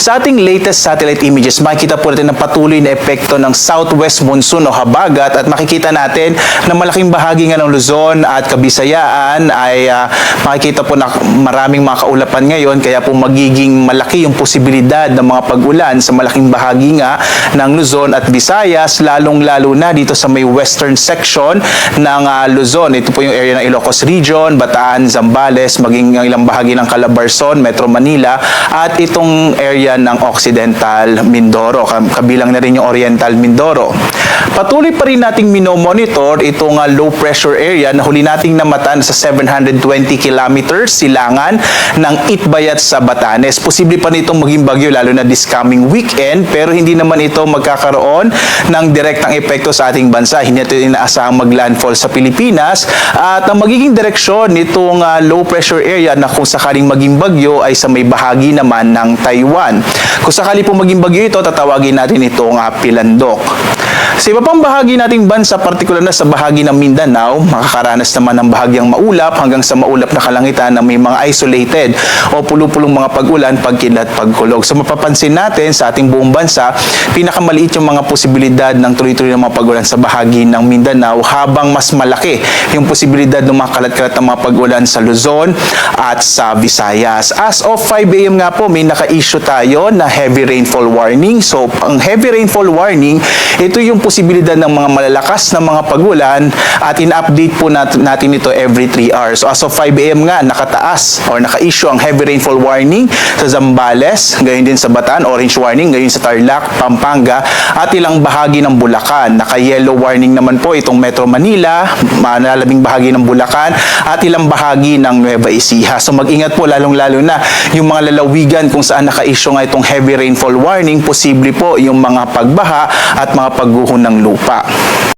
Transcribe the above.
Sa ating latest satellite images, makikita po natin ang patuloy na epekto ng southwest monsoon o habagat at makikita natin na malaking bahagi nga ng Luzon at Kabisayaan ay makikita po na maraming mga kaulapan ngayon kaya po magiging malaki yung posibilidad ng mga pag-ulan sa malaking bahagi nga ng Luzon at Visayas, lalong-lalo na dito sa may western section ng Luzon. Ito po yung area ng Ilocos Region, Bataan, Zambales, maging ang ilang bahagi ng Calabarzon, Metro Manila at itong area ng Occidental Mindoro, kabilang na rin yung Oriental Mindoro. Patuloy pa rin nating minomonitor itong low pressure area na huli nating namataan sa 720 kilometers silangan ng Itbayat sa Batanes. Posible pa nitong maging bagyo lalo na this coming weekend, pero hindi naman ito magkakaroon ng direktang epekto sa ating bansa. Hindi natin inaasahang mag-landfall sa Pilipinas at ang magiging direksyon nitong low pressure area na kung sakaling maging bagyo ay sa may bahagi naman ng Taiwan. Kung sakali po maging bagyo ito, tatawagin natin itong Pilandok. Sa iba pang bahagi nating bansa, partikular na sa bahagi ng Mindanao, makakaranas naman ng bahagyang maulap hanggang sa maulap na kalangitan na may mga isolated o pulo-pulong mga pag-ulan, pagkidlat, pagkulog. So mapapansin natin sa ating buong bansa, pinakamaliit yung mga posibilidad ng tuloy-tuloy ng mga pag-ulan sa bahagi ng Mindanao habang mas malaki yung posibilidad ng mga kalat-kalat ng mga pag-ulan sa Luzon at sa Visayas. As of 5 AM nga po, may naka-issue tayo na heavy rainfall warning. So ang heavy rainfall warning, ito yung posibilidad ng mga malalakas na mga pag-ulan at in-update po natin ito every 3 hours. So as of 5 AM nga, nakataas or naka-issue ang heavy rainfall warning sa Zambales, gayon din sa Bataan, orange warning, gayon sa Tarlac, Pampanga, at ilang bahagi ng Bulacan. Naka-yellow warning naman po itong Metro Manila, malalabing bahagi ng Bulacan, at ilang bahagi ng Nueva Ecija. So mag-ingat po lalong-lalo na yung mga lalawigan kung saan naka-issue nga itong heavy rainfall warning, posible po yung mga pagbaha at mga pagguho ng lupa.